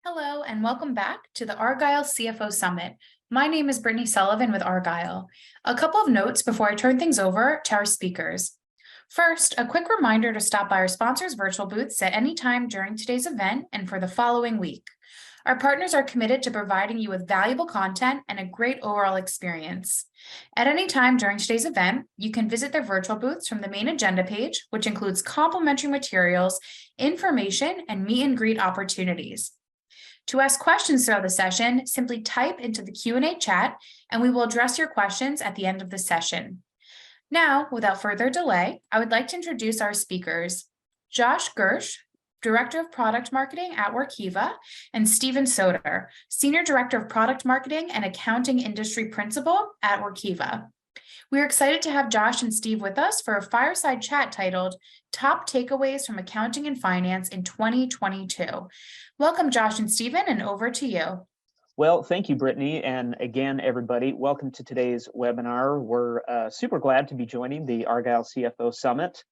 Hello, and welcome back to the Argyle CFO Summit. My name is Brittany Sullivan with Argyle. A couple of notes before I turn things over to our speakers. First, a quick reminder to stop by our sponsors' virtual booths at any time during today's event and for the following week. Our partners are committed to providing you with valuable content and a great overall experience. At any time during today's event, you can visit their virtual booths from the main agenda page, which includes complimentary materials, information, and meet and greet opportunities. To ask questions throughout the session, simply type into the Q&A chat and we will address your questions at the end of the session. Now, without further delay, I would like to introduce our speakers, Josh Gersh, Director of Product Marketing at Workiva, and Stephen Soder, Senior Director of Product Marketing and Accounting Industry Principal at Workiva. We are excited to have Josh and Steve with us for a fireside chat titled Top Takeaways from Accounting and Finance in 2022. Welcome, Josh and Stephen, and over to you. Well, thank you, Brittany. And again, everybody, welcome to today's webinar. We're super glad to be joining the Argyle CFO Summit.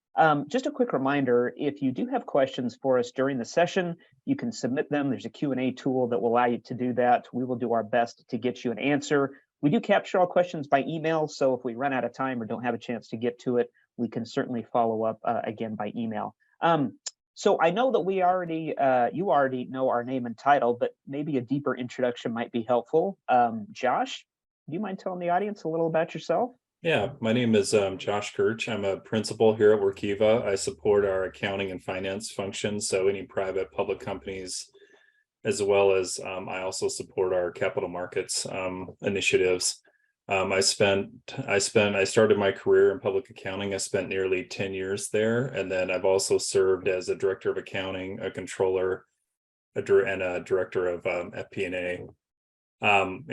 Just a quick reminder, if you do have questions for us during the session, you can submit them. There's a Q&A tool that will allow you to do that. We will do our best to get you an answer. We do capture all questions by email, so if we run out of time or don't have a chance to get to it, we can certainly follow up again by email. So I know that you already know our name and title, but maybe a deeper introduction might be helpful. Josh, do you mind telling the audience a little about yourself? Yeah, my name is Josh Kirch. I'm a principal here at Workiva. I support our accounting and finance functions, so any private public companies, as well as I also support our capital markets initiatives. I started my career in public accounting. I spent nearly 10 years there. And then I've also served as a director of accounting, a controller, and a director of FP&A.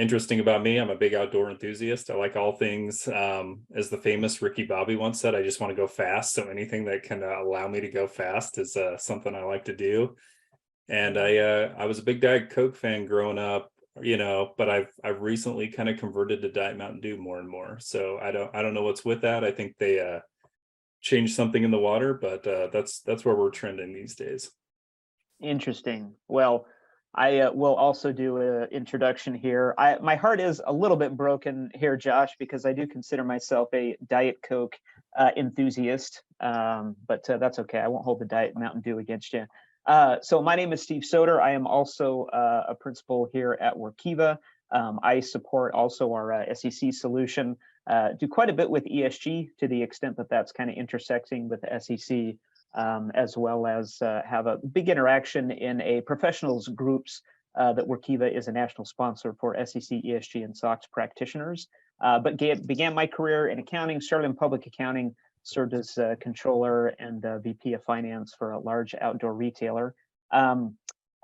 Interesting about me, I'm a big outdoor enthusiast. I like all things, as the famous Ricky Bobby once said, I just want to go fast. So anything that can allow me to go fast is something I like to do. And I was a big Diet Coke fan growing up, but I've recently kind of converted to Diet Mountain Dew more and more. So I don't know what's with that. I think they changed something in the water, but that's where we're trending these days. Interesting. Well, I will also do an introduction here. My heart is a little bit broken here, Josh, because I do consider myself a Diet Coke enthusiast, but that's okay. I won't hold the Diet Mountain Dew against you. So my name is Steve Soder. I am also a principal here at Workiva. I support also our SEC solution, do quite a bit with ESG to the extent that that's kind of intersecting with the SEC, as well as have a big interaction in a professionals groups that Workiva is a national sponsor for SEC, ESG, and SOX practitioners. But began my career in accounting, started in public accounting, served as controller and VP of finance for a large outdoor retailer. I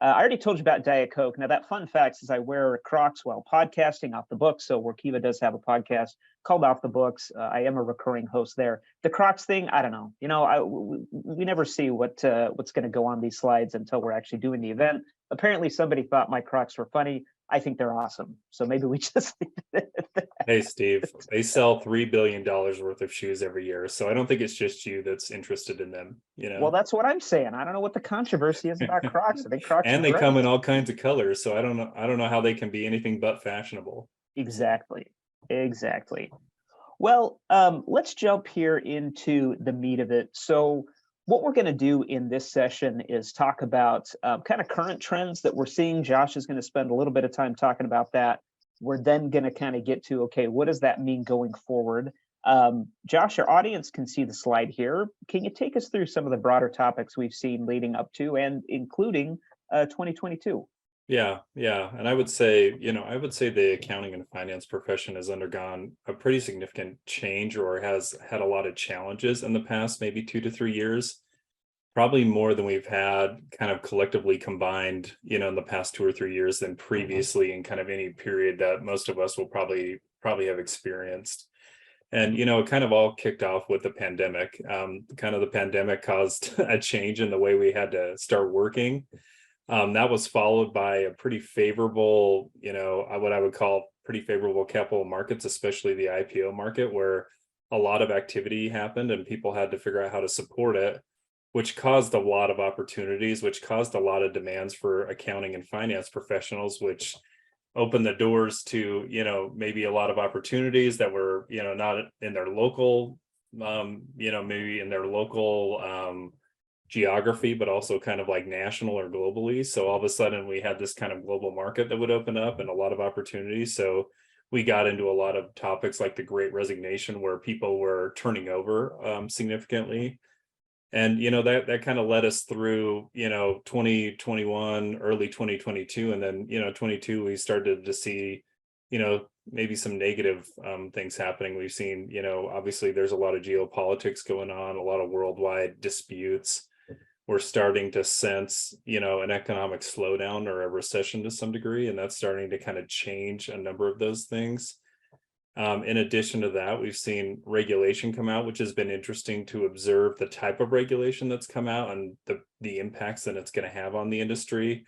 already told you about Diet Coke. Now, that fun fact is I wear Crocs while podcasting Off the Books. So Workiva does have a podcast called Off the Books. I am a recurring host there. The Crocs thing, I don't know. We never see what's going to go on these slides until we're actually doing the event. Apparently, somebody thought my Crocs were funny. I think they're awesome. So maybe we just Hey, Steve, they sell $3 billion worth of shoes every year. So I don't think it's just you that's interested in them, Well, that's what I'm saying. I don't know what the controversy is about Crocs. I think Crocs and are they great. come in all kinds of colors. So I don't know how they can be anything but fashionable. Exactly. Well, let's jump here into the meat of it. So what we're going to do in this session is talk about kind of current trends that we're seeing. Josh is going to spend a little bit of time talking about that. We're then going to kind of get to, okay, what does that mean going forward? Josh, our audience can see the slide here. Can you take us through some of the broader topics we've seen leading up to and including 2022? Yeah. And I would say the accounting and finance profession has undergone a pretty significant change or has had a lot of challenges in the past, maybe 2 to 3 years, probably more than we've had kind of collectively combined, in the past 2 or 3 years than previously in kind of any period that most of us will probably have experienced. And, it kind of all kicked off with the pandemic. The pandemic caused a change in the way we had to start working. That was followed by a pretty favorable, what I would call pretty favorable capital markets, especially the IPO market, where a lot of activity happened and people had to figure out how to support it. which caused a lot of opportunities, which caused a lot of demands for accounting and finance professionals, which opened the doors to, maybe a lot of opportunities that were, not in their local, maybe in their local geography, but also kind of like national or globally. So all of a sudden we had this kind of global market that would open up and a lot of opportunities. So we got into a lot of topics like the Great Resignation, where people were turning over significantly. And that kind of led us through 2021, early 2022, and then 22 we started to see maybe some negative things happening. We've seen obviously there's a lot of geopolitics going on, a lot of worldwide disputes. We're starting to sense an economic slowdown or a recession to some degree, and that's starting to kind of change a number of those things. In addition to that, we've seen regulation come out, which has been interesting to observe the type of regulation that's come out and the impacts that it's going to have on the industry.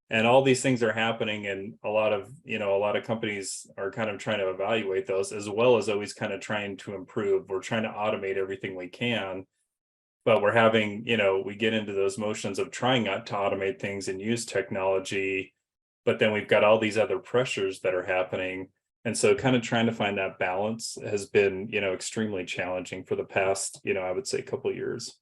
And all these things are happening, and a lot of companies are kind of trying to evaluate those, as well as always kind of trying to improve. We're trying to automate everything we can, but we're having, we get into those motions of trying not to automate things and use technology, but then we've got all these other pressures that are happening. And so kind of trying to find that balance has been, extremely challenging for the past, I would say couple of years.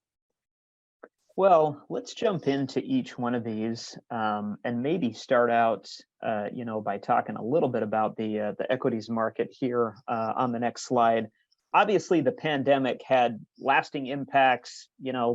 Well, let's jump into each one of these and maybe start out, by talking a little bit about the equities market here on the next slide. Obviously, the pandemic had lasting impacts,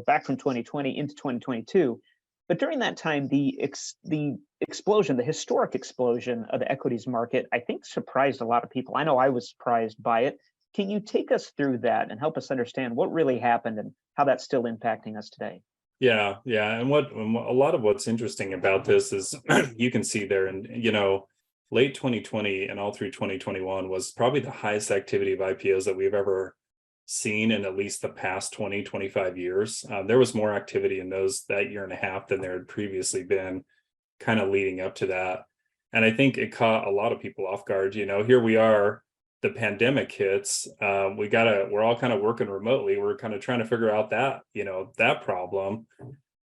back from 2020 into 2022. But during that time, the explosion, the historic explosion of the equities market, I think surprised a lot of people. I know I was surprised by it. Can you take us through that and help us understand what really happened and how that's still impacting us today? Yeah. And a lot of what's interesting about this is you can see there, and late 2020 and all through 2021 was probably the highest activity of IPOs that we've ever seen in at least the past 20-25 years. There was more activity in that year and a half than there had previously been kind of leading up to that. And I think it caught a lot of people off guard. Here we are, the pandemic hits, we're all kind of working remotely. We're kind of trying to figure out that problem.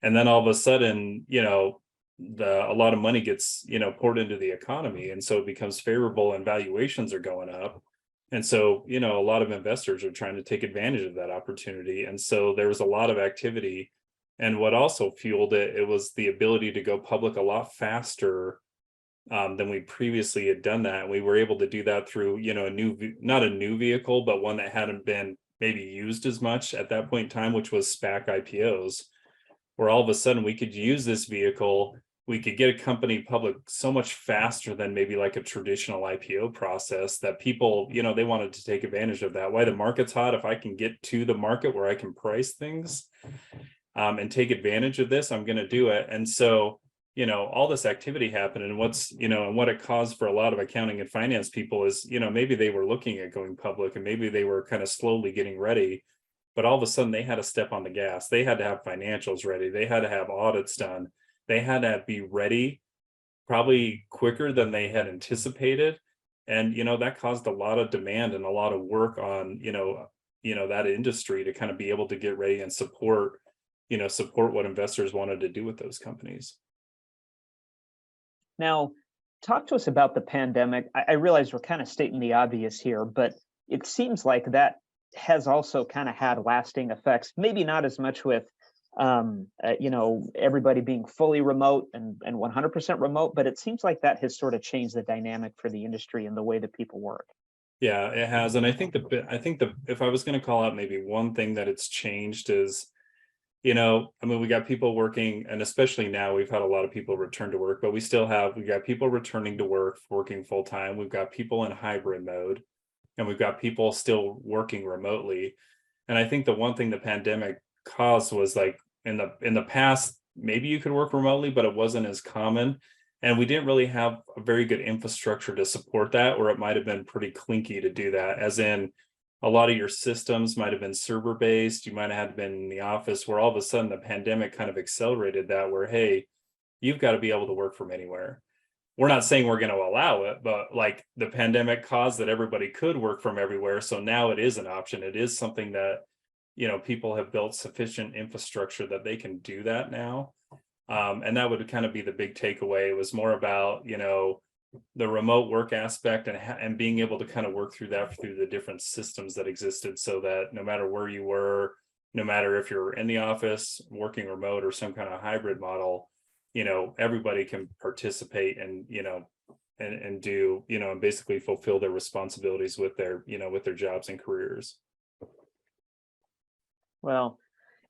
And then all of a sudden, a lot of money gets, poured into the economy. And so it becomes favorable and valuations are going up. And so, a lot of investors are trying to take advantage of that opportunity. And so there was a lot of activity. And what also fueled it was the ability to go public a lot faster than we previously had done that. And we were able to do that through, not a new vehicle, but one that hadn't been maybe used as much at that point in time, which was SPAC IPOs, where all of a sudden we could use this vehicle. We could get a company public so much faster than maybe like a traditional IPO process, that people, they wanted to take advantage of that. Why? The market's hot. If I can get to the market where I can price things and take advantage of this, I'm going to do it. And so, all this activity happened, and what it caused for a lot of accounting and finance people is, maybe they were looking at going public and maybe they were kind of slowly getting ready, but all of a sudden they had to step on the gas. They had to have financials ready. They had to have audits done. They had to be ready probably quicker than they had anticipated. And, that caused a lot of demand and a lot of work on, that industry to kind of be able to get ready and support what investors wanted to do with those companies. Now, talk to us about the pandemic. I realize we're kind of stating the obvious here, but it seems like that has also kind of had lasting effects, maybe not as much with everybody being fully remote and 100% remote, but it seems like that has sort of changed the dynamic for the industry and the way that people work. Yeah, it has. And I think if I was going to call out maybe one thing that it's changed is, we got people working, and especially now we've had a lot of people return to work, but we got people returning to work, working full time. We've got people in hybrid mode, and we've got people still working remotely. And I think the one thing the pandemic caused was, like, in the past, maybe you could work remotely, but it wasn't as common. And we didn't really have a very good infrastructure to support that, or it might have been pretty clinky to do that, as in a lot of your systems might have been server based. You might have had been in the office, where all of a sudden the pandemic kind of accelerated that, where, hey, you've got to be able to work from anywhere. We're not saying we're going to allow it, but like the pandemic caused that everybody could work from everywhere. So now it is an option. It is something that people have built sufficient infrastructure that they can do that now. And that would kind of be the big takeaway. It was more about, the remote work aspect and being able to kind of work through that through the different systems that existed, so that no matter where you were, no matter if you're in the office working remote or some kind of hybrid model, everybody can participate and, and do, and basically fulfill their responsibilities with their, with their jobs and careers. Well,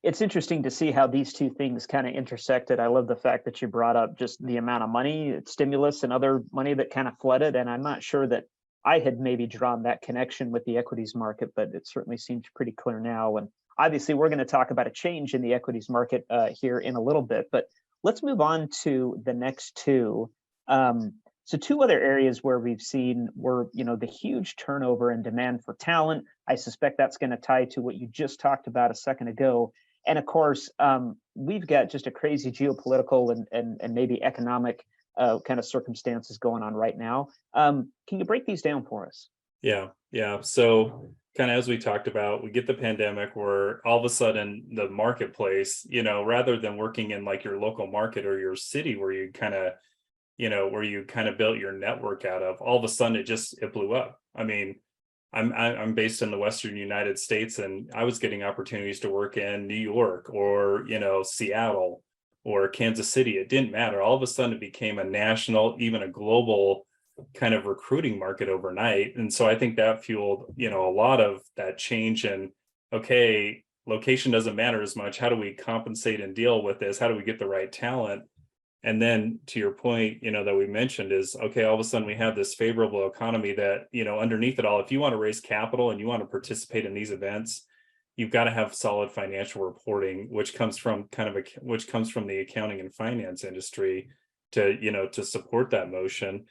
it's interesting to see how these two things kind of intersected. I love the fact that you brought up just the amount of money, stimulus and other money that kind of flooded. And I'm not sure that I had maybe drawn that connection with the equities market, but it certainly seems pretty clear now. And obviously, we're going to talk about a change in the equities market here in a little bit, but let's move on to the next two. So two other areas where we've seen were, the huge turnover and demand for talent. I suspect that's going to tie to what you just talked about a second ago. And of course, we've got just a crazy geopolitical and maybe economic kind of circumstances going on right now. Can you break these down for us? Yeah. So kind of as we talked about, we get the pandemic where all of a sudden the marketplace, rather than working in like your local market or your city where you kind of, built your network out of, all of a sudden it blew up. I mean, I'm based in the Western United States, and I was getting opportunities to work in New York or, Seattle or Kansas City. It didn't matter. All of a sudden it became a national, even a global kind of recruiting market overnight. And so I think that fueled, a lot of that change. And okay, location doesn't matter as much. How do we compensate and deal with this? How do we get the right talent? And then to your point, that we mentioned is, okay, all of a sudden we have this favorable economy that, underneath it all, if you want to raise capital and you want to participate in these events, you've got to have solid financial reporting, which comes from the accounting and finance industry to support that motion.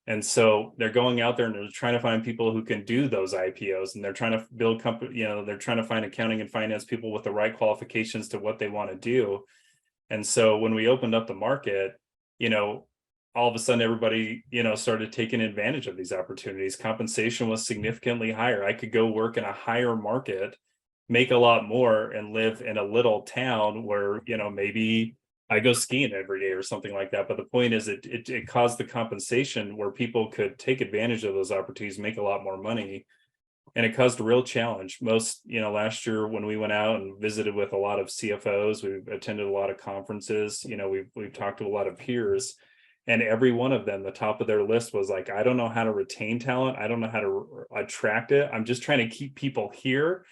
And so they're going out there and they're trying to find people who can do those IPOs, and they're trying to build company, they're trying to find accounting and finance people with the right qualifications to what they want to do. And so when we opened up the market, all of a sudden everybody, started taking advantage of these opportunities. Compensation was significantly higher. I could go work in a higher market, make a lot more, and live in a little town where, maybe I go skiing every day or something like that. But the point is it caused the compensation where people could take advantage of those opportunities, make a lot more money. And it caused a real challenge. Last year when we went out and visited with a lot of CFOs, we've attended a lot of conferences, we've talked to a lot of peers, and every one of them, the top of their list was like, I don't know how to retain talent. I don't know how to attract it. I'm just trying to keep people here.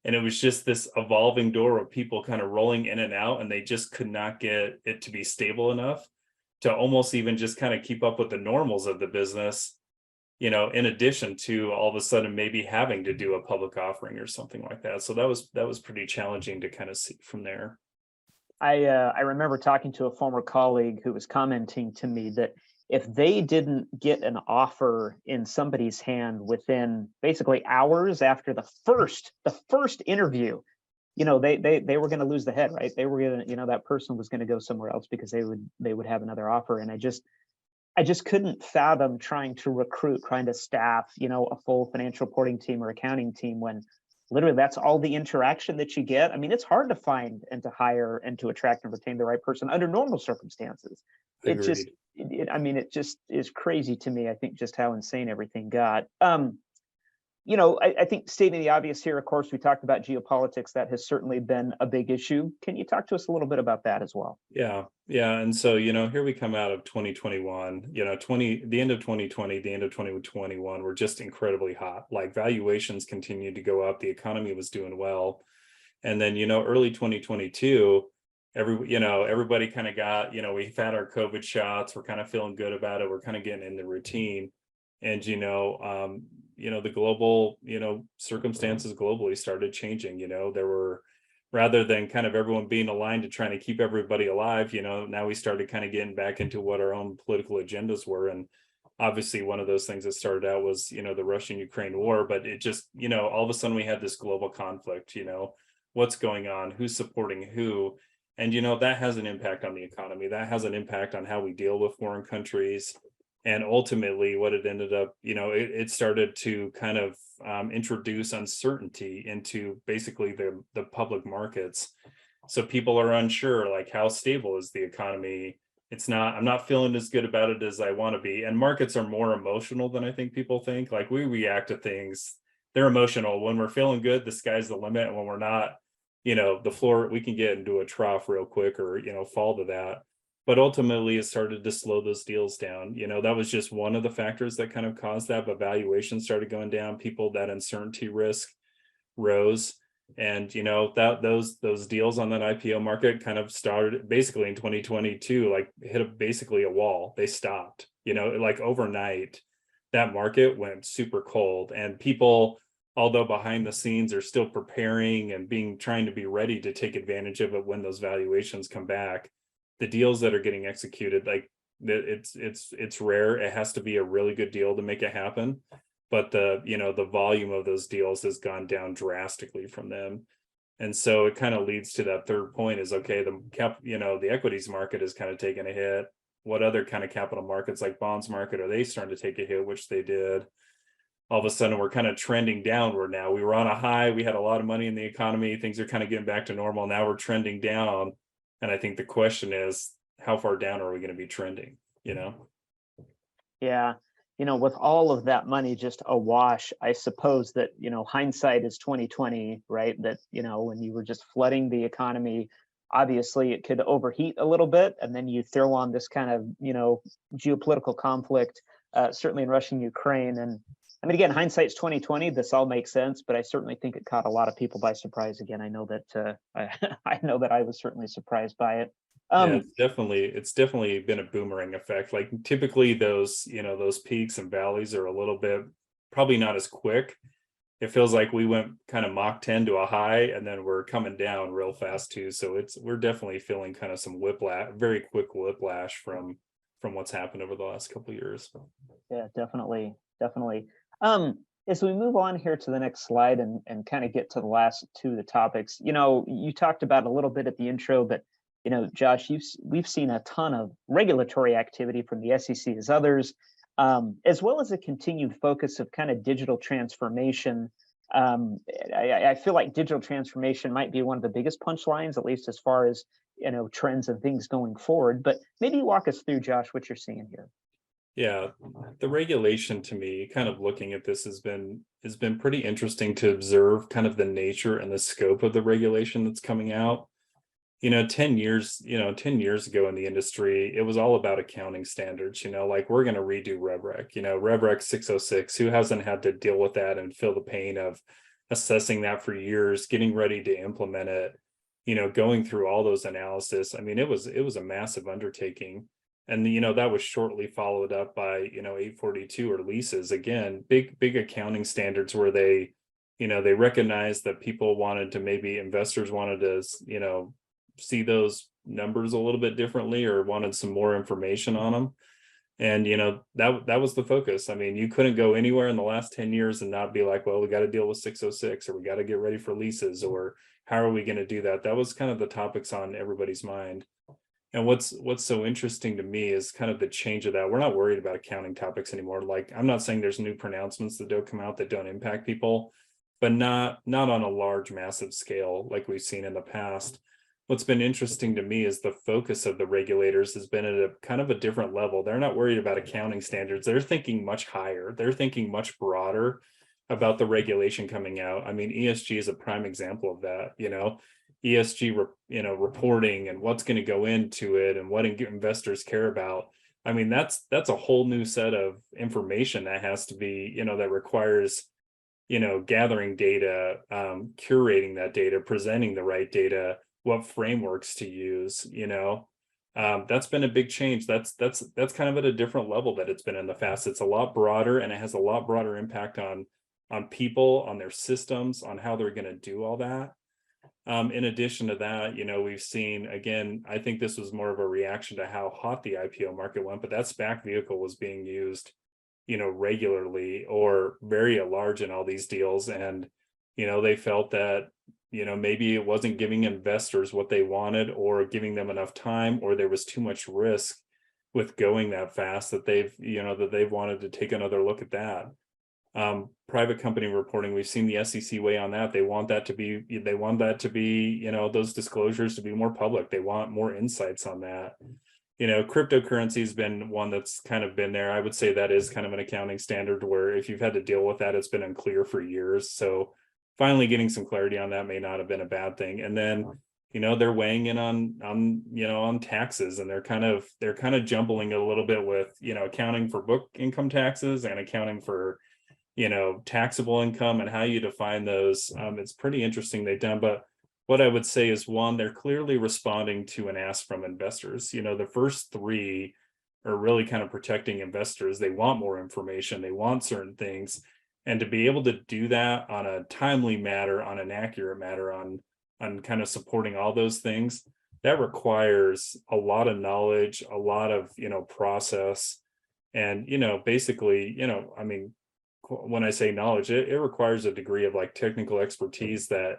And it was just this evolving door of people kind of rolling in and out, and they just could not get it to be stable enough to almost even just kind of keep up with the normals of the business, in addition to all of a sudden maybe having to do a public offering or something like that. So that was pretty challenging to kind of see from there. I remember talking to a former colleague who was commenting to me that if they didn't get an offer in somebody's hand within basically hours after the first interview, they were going to lose the head, right? They were going to, that person was going to go somewhere else because they would have another offer. And I just couldn't fathom trying to staff, a full financial reporting team or accounting team when literally that's all the interaction that you get. I mean, it's hard to find and to hire and to attract and retain the right person under normal circumstances. It just is crazy to me. I think just how insane everything got. I think stating the obvious here, of course, we talked about geopolitics. That has certainly been a big issue. Can you talk to us a little bit about that as well? Yeah. And so, here we come out of 2021, the end of 2020, the end of 2021 were just incredibly hot. Like valuations continued to go up. The economy was doing well. And then, early 2022, everybody kind of got, we've had our COVID shots. We're kind of feeling good about it. We're kind of getting in the routine. And, the global, circumstances globally started changing. There were, rather than kind of everyone being aligned to trying to keep everybody alive, now we started kind of getting back into what our own political agendas were. And obviously one of those things that started out was, the Russian-Ukraine war, but it just, all of a sudden we had this global conflict, what's going on, who's supporting who. And, that has an impact on the economy. That has an impact on how we deal with foreign countries. And ultimately what it ended up, it started to kind of introduce uncertainty into basically the public markets. So people are unsure, like, how stable is the economy? I'm not feeling as good about it as I want to be. And markets are more emotional than I think people think. Like, we react to things, they're emotional. When we're feeling good, the sky's the limit. And when we're not, the floor, we can get into a trough real quick, or, fall to that. But ultimately it started to slow those deals down. That was just one of the factors that kind of caused that. But valuations started going down. That uncertainty risk rose. And that those deals on that IPO market kind of started basically in 2022, like hit basically a wall. They stopped, like overnight. That market went super cold, and people, although behind the scenes, are still preparing and trying to be ready to take advantage of it when those valuations come back. The deals that are getting executed, like, it's rare. It has to be a really good deal to make it happen. But the volume of those deals has gone down drastically from them. And so it kind of leads to that third point is, okay, the equities market is kind of taking a hit. What other kind of capital markets, like bonds market, are they starting to take a hit? Which they did. All of a sudden we're kind of trending downward now. We were on a high, we had a lot of money in the economy, things are kind of getting back to normal. Now we're trending down. And I think the question is, how far down are we going to be trending? Yeah. With all of that money just awash, I suppose that, hindsight is 2020, right? That, when you were just flooding the economy, obviously it could overheat a little bit. And then you throw on this kind of, geopolitical conflict, certainly in Russia and Ukraine. And I mean, again, hindsight's 2020. This all makes sense, but I certainly think it caught a lot of people by surprise. Again, I know that I know that I was certainly surprised by it. Yeah, it's definitely been a boomerang effect. Like, typically those peaks and valleys are a little bit, probably not as quick. It feels like we went kind of Mach 10 to a high, and then we're coming down real fast too. So we're definitely feeling kind of some whiplash, very quick whiplash from what's happened over the last couple of years. Yeah, definitely. As we move on here to the next slide and kind of get to the last two of the topics, you talked about a little bit at the intro, but Josh, we've seen a ton of regulatory activity from the SEC as others, as well as a continued focus of kind of digital transformation. I feel like digital transformation might be one of the biggest punchlines, at least as far as trends and things going forward. But maybe walk us through, Josh, what you're seeing here. Yeah, the regulation, to me, kind of looking at this, has been pretty interesting to observe kind of the nature and the scope of the regulation that's coming out. 10 years ago in the industry, it was all about accounting standards, like, we're going to redo Rev Rec 606. Who hasn't had to deal with that and feel the pain of assessing that for years, getting ready to implement it, going through all those analysis. I mean, it was a massive undertaking. And, that was shortly followed up by, 842, or leases. Again, big accounting standards where they recognized that investors wanted to, see those numbers a little bit differently, or wanted some more information on them. And, that was the focus. I mean, you couldn't go anywhere in the last 10 years and not be like, well, we got to deal with 606, or we got to get ready for leases, or how are we going to do that? That was kind of the topics on everybody's mind. And what's so interesting to me is kind of the change of that. We're not worried about accounting topics anymore. Like, I'm not saying there's new pronouncements that don't come out that don't impact people, but not on a large, massive scale like we've seen in the past. What's been interesting to me is the focus of the regulators has been at a kind of a different level. They're not worried about accounting standards. They're thinking much higher. They're thinking much broader about the regulation coming out. I mean, ESG is a prime example of that. ESG, reporting, and what's going to go into it, and what investors care about. I mean, that's a whole new set of information that has to be, that requires, gathering data, curating that data, presenting the right data, what frameworks to use. That's been a big change. That's kind of at a different level that it's been in the past. It's a lot broader, and it has a lot broader impact on people, on their systems, on how they're going to do all that. In addition to that, we've seen, again, I think this was more of a reaction to how hot the IPO market went, but that SPAC vehicle was being used, regularly or very large in all these deals. And, they felt that, maybe it wasn't giving investors what they wanted, or giving them enough time, or there was too much risk with going that fast that they've wanted to take another look at that. Private company reporting, we've seen the SEC weigh on that. They want that to be, those disclosures to be more public. They want more insights on that. Cryptocurrency has been one that's kind of been there. I would say that is kind of an accounting standard where if you've had to deal with that, it's been unclear for years. So finally getting some clarity on that may not have been a bad thing. And then, they're weighing in on taxes, and they're kind of jumbling a little bit with, accounting for book income taxes and accounting for, taxable income and how you define those. It's pretty interesting they've done, but what I would say is, one, they're clearly responding to an ask from investors. The first three are really kind of protecting investors. They want more information, they want certain things, and to be able to do that on a timely matter, on an accurate matter, on kind of supporting all those things, that requires a lot of knowledge, a lot of process, and basically, when I say knowledge, it requires a degree of like technical expertise that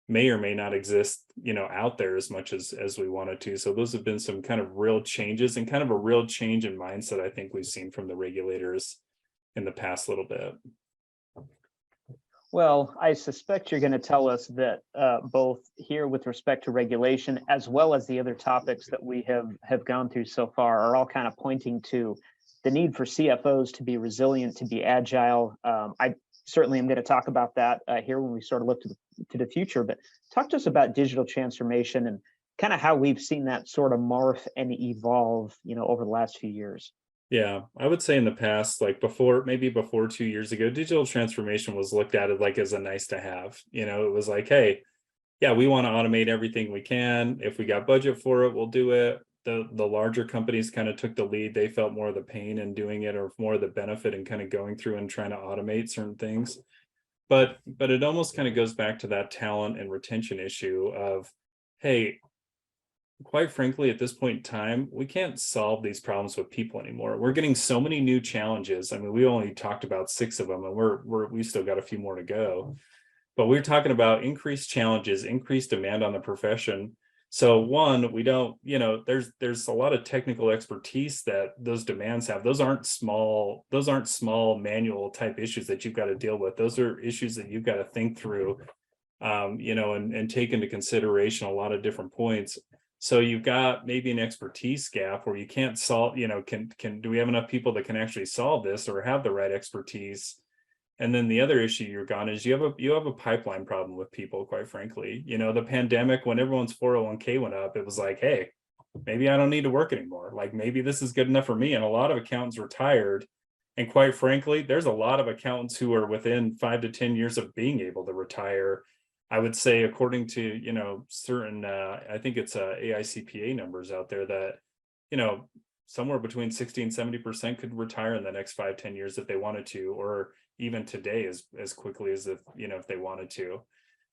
may or may not exist out there as much as we wanted to. So those have been some kind of real changes, and kind of a real change in mindset I think we've seen from the regulators in the past little bit. Well, I suspect you're going to tell us that both here with respect to regulation, as well as the other topics that we have gone through so far, are all kind of pointing to the need for CFOs to be resilient, to be agile. I certainly am going to talk about that here when we sort of look to the future, but talk to us about digital transformation and kind of how we've seen that sort of morph and evolve, over the last few years. Yeah, I would say in the past, like before 2 years ago, digital transformation was looked at it like as a nice to have. It was like, hey, yeah, we want to automate everything we can. If we got budget for it, we'll do it. The larger companies kind of took the lead. They felt more of the pain in doing it, or more of the benefit in kind of going through and trying to automate certain things. But it almost kind of goes back to that talent and retention issue of, hey, quite frankly, at this point in time, we can't solve these problems with people anymore. We're getting so many new challenges. I mean, we only talked about 6 of them, and we've still got a few more to go. But we're talking about increased challenges, increased demand on the profession. So one, we don't, there's a lot of technical expertise that those demands have. Those aren't small manual type issues that you've got to deal with. Those are issues that you've got to think through, and take into consideration a lot of different points. So you've got maybe an expertise gap where you can't solve, do we have enough people that can actually solve this or have the right expertise? And then the other issue you're gone is you have a pipeline problem with people, quite frankly. The pandemic, when everyone's 401k went up, it was like, hey, maybe I don't need to work anymore. Like maybe this is good enough for me. And a lot of accountants retired. And quite frankly, there's a lot of accountants who are within 5 to 10 years of being able to retire. I would say, according to, certain, I think it's AICPA numbers out there that, somewhere between 60 and 70% could retire in the next 5-10 years if they wanted to, or even today as quickly as if they wanted to.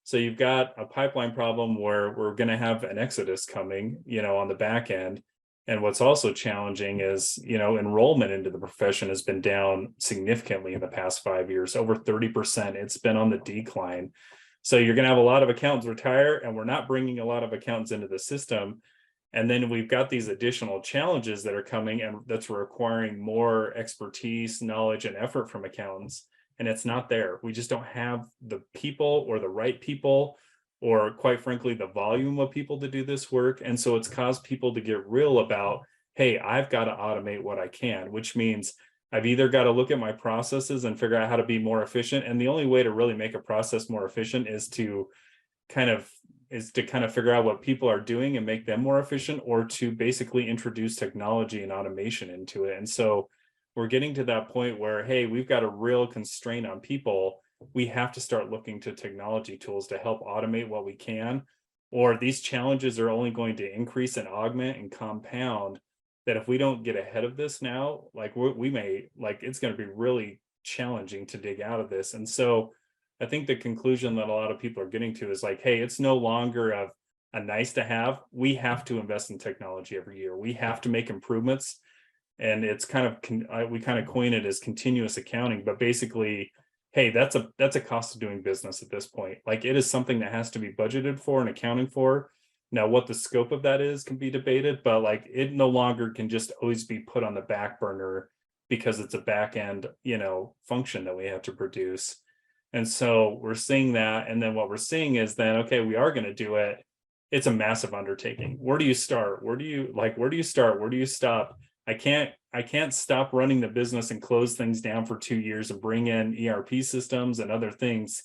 So you've got a pipeline problem where we're going to have an exodus coming, on the back end. And what's also challenging is, enrollment into the profession has been down significantly in the past 5 years, over 30%. It's been on the decline. So you're going to have a lot of accountants retire, and we're not bringing a lot of accountants into the system. And then we've got these additional challenges that are coming, and that's requiring more expertise, knowledge, and effort from accountants. And it's not there. We just don't have the people or the right people, or quite frankly, the volume of people to do this work. And so it's caused people to get real about, hey, I've got to automate what I can, which means I've either got to look at my processes and figure out how to be more efficient. And the only way to really make a process more efficient is to kind of figure out what people are doing and make them more efficient, or to basically introduce technology and automation into it. And so we're getting to that point where, hey, we've got a real constraint on people. We have to start looking to technology tools to help automate what we can, or these challenges are only going to increase and augment and compound, that if we don't get ahead of this now, like it's going to be really challenging to dig out of this. And so I think the conclusion that a lot of people are getting to is like, hey, it's no longer a nice to have. We have to invest in technology every year. We have to make improvements. And it's we kind of coin it as continuous accounting, but basically, hey, that's a cost of doing business at this point. Like it is something that has to be budgeted for and accounting for. Now, what the scope of that is can be debated, but like it no longer can just always be put on the back burner because it's a back end, function that we have to produce. And so we're seeing that. And then what we're seeing is then, okay, we are going to do it. It's a massive undertaking. Where do you start? Where do you start? Where do you stop? I can't stop running the business and close things down for 2 years and bring in ERP systems and other things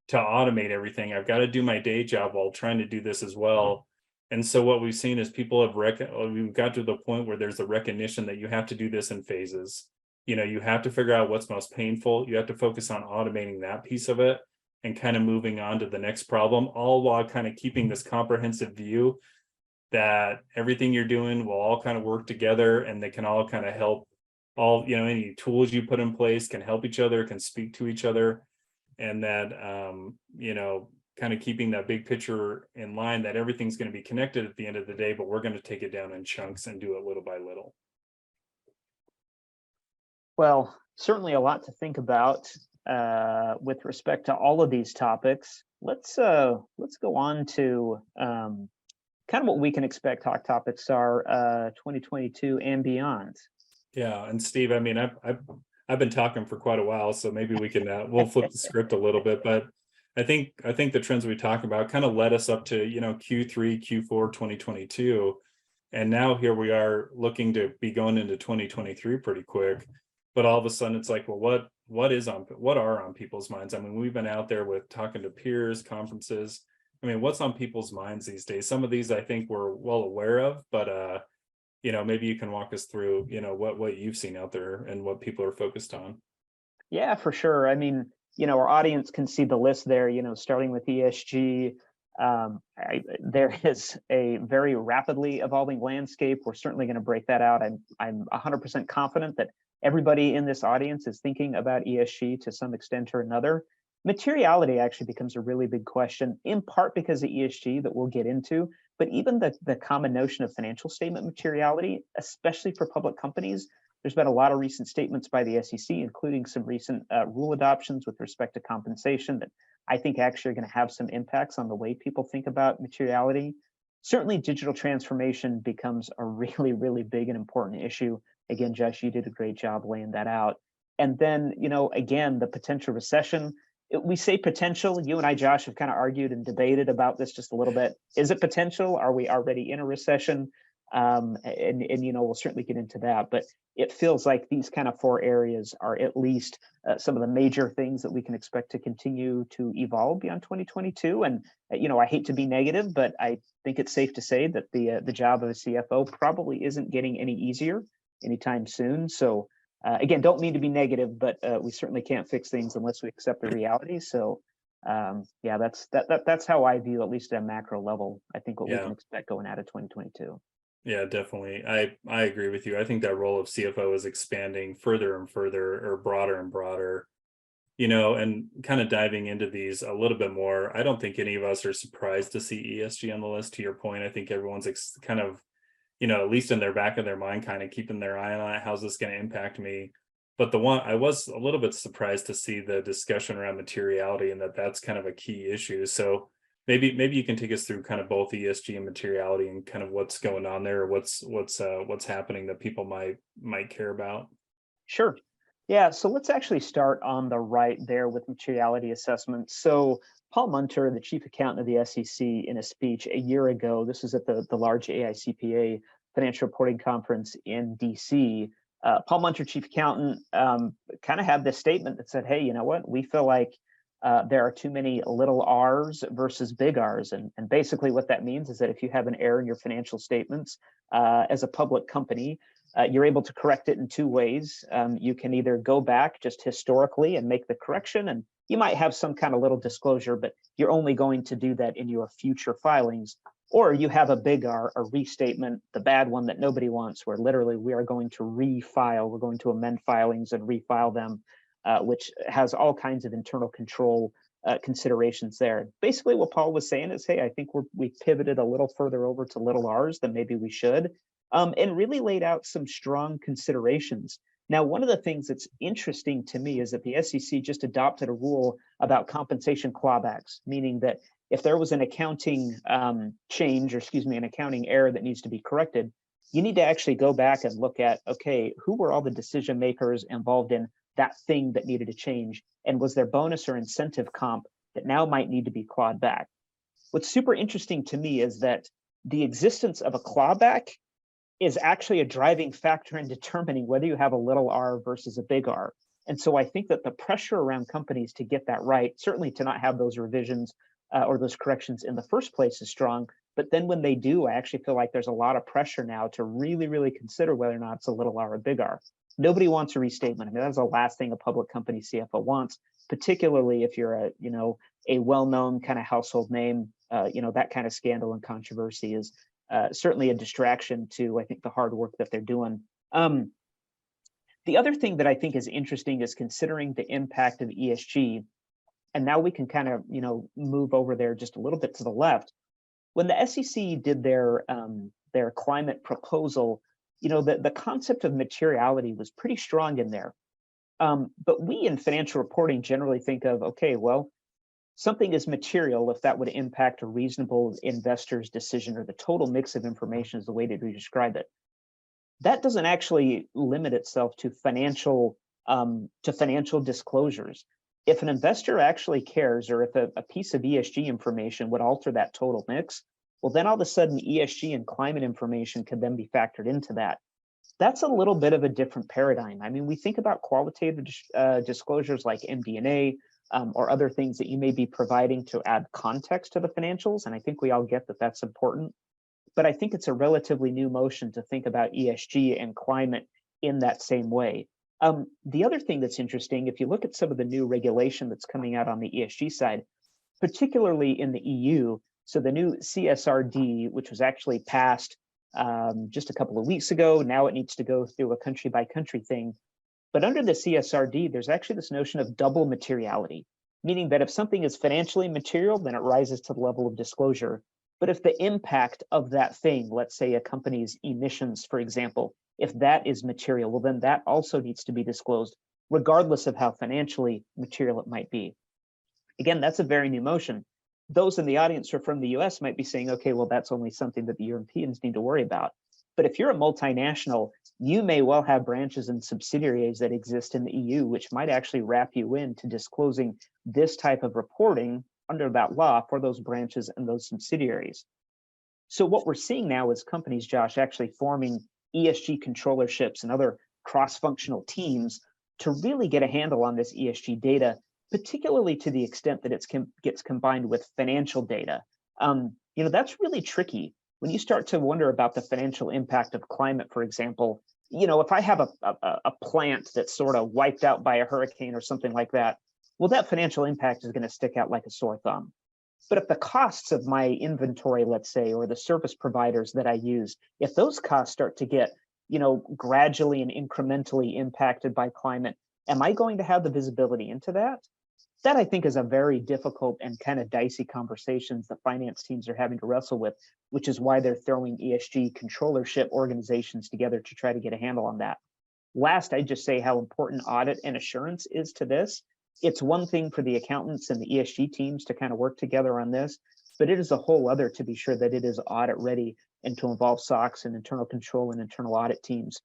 to automate everything. I've got to do my day job while trying to do this as well. And so what we've seen is people have we've got to the point where there's a recognition that you have to do this in phases. You have to figure out what's most painful. You have to focus on automating that piece of it and kind of moving on to the next problem, all while kind of keeping this comprehensive view that everything you're doing will all kind of work together and they can all kind of help any tools you put in place can help each other, can speak to each other. And that, kind of keeping that big picture in line that everything's going to be connected at the end of the day, but we're going to take it down in chunks and do it little by little. Well, certainly a lot to think about with respect to all of these topics. Let's go on to kind of what we can expect hot topics are 2022 and beyond. Yeah, and Steve, I mean, I've been talking for quite a while, so maybe we can we'll flip the script a little bit, but I think the trends we talk about kind of led us up to Q3, Q4 2022, and now here we are looking to be going into 2023 pretty quick. But all of a sudden it's like, well, what are on people's minds? I mean, we've been out there with talking to peers, conferences. I mean, what's on people's minds these days? Some of these I think we're well aware of, but maybe you can walk us through, what you've seen out there and what people are focused on. Yeah, for sure. I mean, our audience can see the list there, starting with ESG. There is a very rapidly evolving landscape. We're certainly going to break that out. I'm 100% confident that everybody in this audience is thinking about ESG to some extent or another. Materiality actually becomes a really big question, in part because of ESG that we'll get into, but even the common notion of financial statement materiality, especially for public companies. There's been a lot of recent statements by the SEC, including some recent rule adoptions with respect to compensation that I think actually are going to have some impacts on the way people think about materiality. Certainly, digital transformation becomes a really, really big and important issue. Again, Josh, you did a great job laying that out. And then, again, the potential recession. We say potential. You and I, Josh, have kind of argued and debated about this just a little bit. Is it potential? Are we already in a recession? And we'll certainly get into that. But it feels like these kind of four areas are at least some of the major things that we can expect to continue to evolve beyond 2022. And I hate to be negative, but I think it's safe to say that the job of a CFO probably isn't getting any easier anytime soon. So again, don't mean to be negative, but we certainly can't fix things unless we accept the reality. So yeah, that's how I view, at least at a macro level, I think what we can expect going out of 2022. Yeah, definitely. I agree with you. I think that role of CFO is expanding further and further, or broader and broader, and kind of diving into these a little bit more. I don't think any of us are surprised to see ESG on the list. To your point, I think everyone's kind of, at least in their back of their mind, kind of keeping their eye on it. How's this going to impact me? But the one I was a little bit surprised to see the discussion around materiality and that's kind of a key issue. So maybe you can take us through kind of both ESG and materiality and kind of what's going on there, what's happening that people might care about. Sure. Yeah. So let's actually start on the right there with materiality assessment. So Paul Munter, the chief accountant of the SEC, in a speech a year ago, this was at the large AICPA financial reporting conference in DC. Paul Munter, chief accountant, kind of had this statement that said, hey, you know what? We feel like there are too many little R's versus big R's. And basically what that means is that if you have an error in your financial statements as a public company, you're able to correct it in two ways. You can either go back just historically and make the correction, and you might have some kind of little disclosure, but you're only going to do that in your future filings. Or you have a big R, a restatement, the bad one that nobody wants, where literally we are going to refile, we're going to amend filings and refile them, which has all kinds of internal control considerations there. Basically what Paul was saying is, hey, I think we pivoted a little further over to little R's than maybe we should. and really laid out some strong considerations. Now, one of the things that's interesting to me is that the SEC just adopted a rule about compensation clawbacks, meaning that if there was an accounting change, or excuse me, an accounting error that needs to be corrected, you need to actually go back and look at, okay, who were all the decision makers involved in that thing that needed to change? And was there bonus or incentive comp that now might need to be clawed back? What's super interesting to me is that the existence of a clawback is actually a driving factor in determining whether you have a little r versus a big R. And so I think that the pressure around companies to get that right, certainly to not have those revisions or those corrections in the first place, is strong. But then when they do, I actually feel like there's a lot of pressure now to really, really consider whether or not it's a little r or a big R. Nobody wants a restatement. I mean, that's the last thing a public company CFO wants, particularly if you're a well-known kind of household name. That kind of scandal and controversy is certainly a distraction to, I think, the hard work that they're doing. The other thing that I think is interesting is considering the impact of ESG. And now we can kind of, move over there just a little bit to the left. When the SEC did their climate proposal, the concept of materiality was pretty strong in there. But we in financial reporting generally think of, okay, well, something is material if that would impact a reasonable investor's decision, or the total mix of information is the way to describe it. That doesn't actually limit itself to financial disclosures. If an investor actually cares, or if a piece of ESG information would alter that total mix, well, then all of a sudden ESG and climate information could then be factored into that. That's a little bit of a different paradigm. I mean, we think about qualitative disclosures like MD&A, or other things that you may be providing to add context to the financials. And I think we all get that that's important. But I think it's a relatively new motion to think about ESG and climate in that same way. The other thing that's interesting, if you look at some of the new regulation that's coming out on the ESG side, particularly in the EU, so the new CSRD, which was actually passed just a couple of weeks ago, now it needs to go through a country by country thing. But under the CSRD, there's actually this notion of double materiality, meaning that if something is financially material, then it rises to the level of disclosure. But if the impact of that thing, let's say a company's emissions, for example, if that is material, well, then that also needs to be disclosed, regardless of how financially material it might be. Again, that's a very new motion. Those in the audience who are from the US might be saying, okay, well, that's only something that the Europeans need to worry about. But if you're a multinational, you may well have branches and subsidiaries that exist in the EU, which might actually wrap you into disclosing this type of reporting under that law for those branches and those subsidiaries. So what we're seeing now is companies, Josh, actually forming ESG controllerships and other cross-functional teams to really get a handle on this ESG data, particularly to the extent that it gets combined with financial data. That's really tricky. When you start to wonder about the financial impact of climate, for example, if I have a plant that's sort of wiped out by a hurricane or something like that, well, that financial impact is going to stick out like a sore thumb. But if the costs of my inventory, let's say, or the service providers that I use, if those costs start to get, gradually and incrementally impacted by climate, am I going to have the visibility into that? That, I think, is a very difficult and kind of dicey conversations the finance teams are having to wrestle with, which is why they're throwing ESG controllership organizations together to try to get a handle on that. Last, I'd just say how important audit and assurance is to this. It's one thing for the accountants and the ESG teams to kind of work together on this, but it is a whole other to be sure that it is audit ready and to involve SOX and internal control and internal audit teams.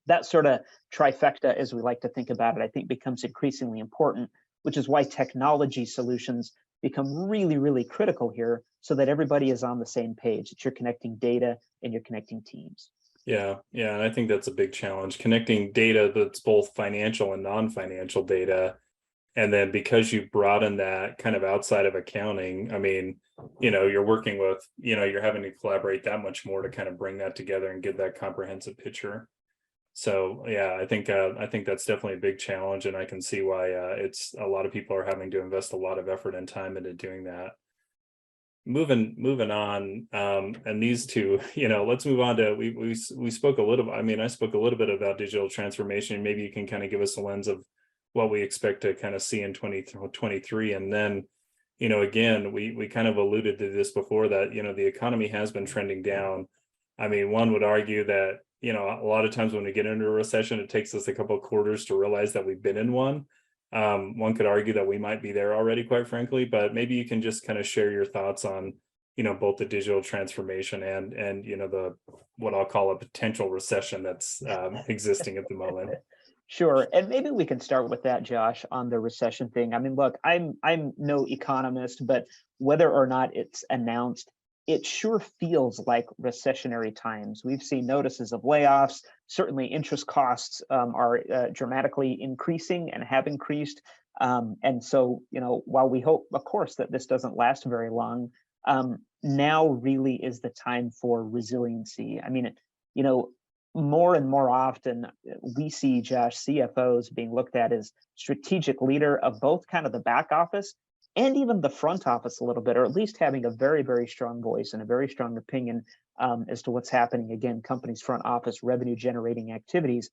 That sort of trifecta, as we like to think about it, I think becomes increasingly important, which is why technology solutions become really, really critical here so that everybody is on the same page, that you're connecting data and you're connecting teams. Yeah, and I think that's a big challenge, connecting data that's both financial and non-financial data. And then because you broaden that kind of outside of accounting, I mean, you're working with, you're having to collaborate that much more to kind of bring that together and get that comprehensive picture. So yeah, I think that's definitely a big challenge, and I can see why it's a lot of people are having to invest a lot of effort and time into doing that. Moving on, and these two, let's move on to we spoke a little. I mean, I spoke a little bit about digital transformation. Maybe you can kind of give us a lens of what we expect to kind of see in 2023, and then, again, we kind of alluded to this before that the economy has been trending down. I mean, one would argue that, a lot of times when we get into a recession, it takes us a couple of quarters to realize that we've been in one. One could argue that we might be there already, quite frankly, but maybe you can just kind of share your thoughts on, both the digital transformation and the what I'll call a potential recession that's existing at the moment. Sure. And maybe we can start with that, Josh, on the recession thing. I mean, look, I'm no economist, but whether or not it's announced, it sure feels like recessionary times. We've seen notices of layoffs. Certainly, interest costs are dramatically increasing and have increased. And so, while we hope, of course, that this doesn't last very long, now really is the time for resiliency. I mean, more and more often we see, Josh, CFOs being looked at as strategic leader of both kind of the back office and even the front office a little bit, or at least having a very, very strong voice and a very strong opinion as to what's happening, again, companies' front office revenue generating activities.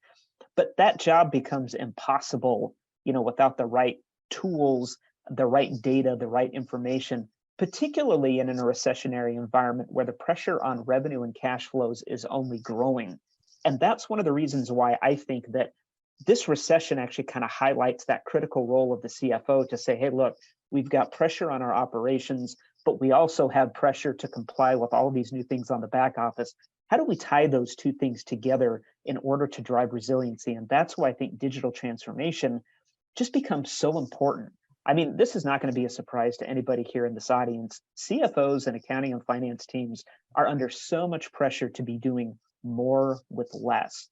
But that job becomes impossible, without the right tools, the right data, the right information, particularly in a recessionary environment where the pressure on revenue and cash flows is only growing. And that's one of the reasons why I think that this recession actually kind of highlights that critical role of the CFO to say, hey, look, we've got pressure on our operations, but we also have pressure to comply with all of these new things on the back office. How do we tie those two things together in order to drive resiliency? And that's why I think digital transformation just becomes so important. I mean, this is not going to be a surprise to anybody here in this audience. CFOs and accounting and finance teams are under so much pressure to be doing more with less.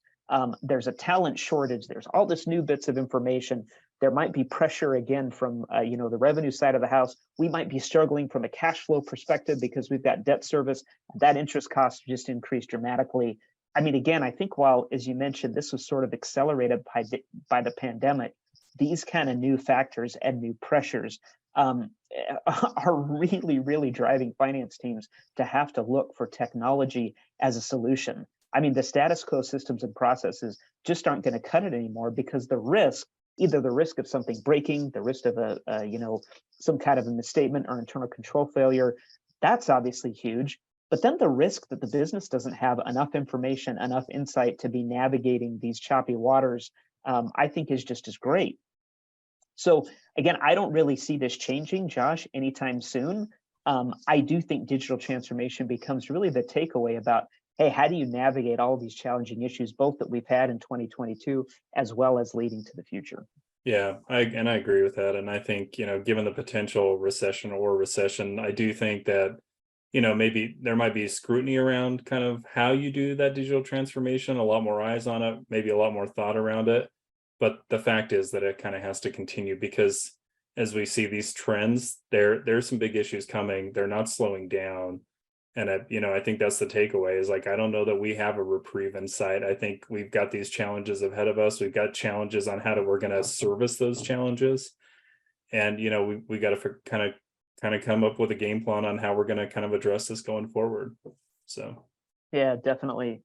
There's a talent shortage. There's all this new bits of information. There might be pressure again from the revenue side of the house. We might be struggling from a cash flow perspective because we've got debt service. That interest cost just increased dramatically. I mean, again, I think while, as you mentioned, this was sort of accelerated by the pandemic, these kind of new factors and new pressures are really, really driving finance teams to have to look for technology as a solution. I mean, the status quo systems and processes just aren't going to cut it anymore because the risk, either the risk of something breaking, the risk of some kind of a misstatement or internal control failure, that's obviously huge. But then the risk that the business doesn't have enough information, enough insight to be navigating these choppy waters, I think is just as great. So again, I don't really see this changing, Josh, anytime soon. I do think digital transformation becomes really the takeaway about, hey, how do you navigate all of these challenging issues, both that we've had in 2022, as well as leading to the future? Yeah, I agree with that. And I think, given the potential recession, I do think that, maybe there might be scrutiny around kind of how you do that digital transformation, a lot more eyes on it, maybe a lot more thought around it. But the fact is that it kind of has to continue because as we see these trends, there's some big issues coming. They're not slowing down. And I think that's the takeaway is like, I don't know that we have a reprieve in sight. I think we've got these challenges ahead of us. We've got challenges on how we're going to service those challenges. And, we got to kind of come up with a game plan on how we're going to kind of address this going forward. So. Yeah, definitely.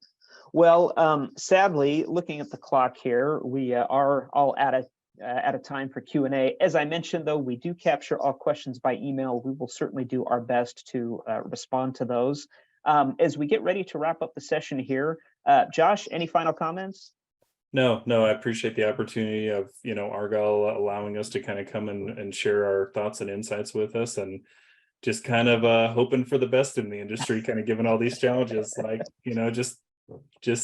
Well, sadly, looking at the clock here, we are all out of time for Q&A. As I mentioned, though, we do capture all questions by email. We will certainly do our best to respond to those. As we get ready to wrap up the session here, Josh, any final comments? No, I appreciate the opportunity of, Argyle allowing us to kind of come and share our thoughts and insights with us, and just kind of hoping for the best in the industry, kind of given all these challenges. Like,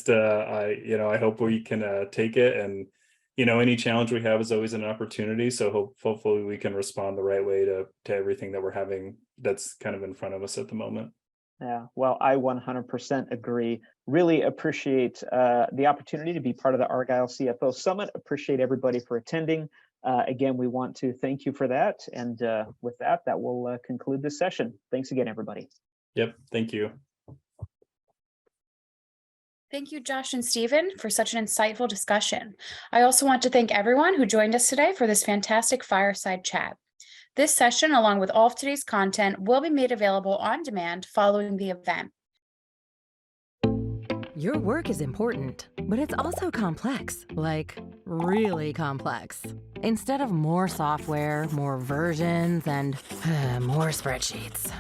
I hope we can take it, and any challenge we have is always an opportunity. So hopefully we can respond the right way to everything that we're having that's kind of in front of us at the moment. Yeah, well, I 100% agree. Really appreciate the opportunity to be part of the Argyle CFO Summit. Appreciate everybody for attending. Again, we want to thank you for that. And with that will conclude this session. Thanks again, everybody. Yep, thank you. Thank you, Josh and Stephen, for such an insightful discussion. I also want to thank everyone who joined us today for this fantastic fireside chat. This session, along with all of today's content, will be made available on demand following the event. Your work is important, but it's also complex, like really complex. Instead of more software, more versions, and more spreadsheets,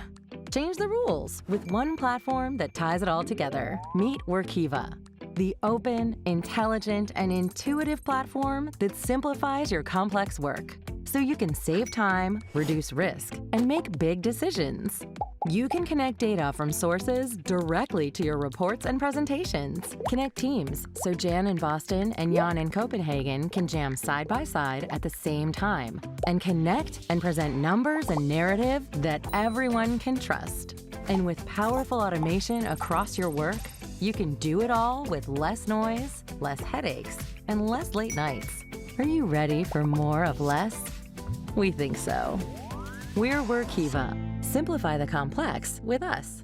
Change the rules with one platform that ties it all together. Meet Workiva, the open, intelligent, and intuitive platform that simplifies your complex work so you can save time, reduce risk, and make big decisions. You can connect data from sources directly to your reports and presentations. Connect teams so Jan in Boston and Jan in Copenhagen can jam side by side at the same time. And connect and present numbers and narrative that everyone can trust. And with powerful automation across your work, you can do it all with less noise, less headaches, and less late nights. Are you ready for more of less? We think so. We're Workiva. Simplify the complex with us.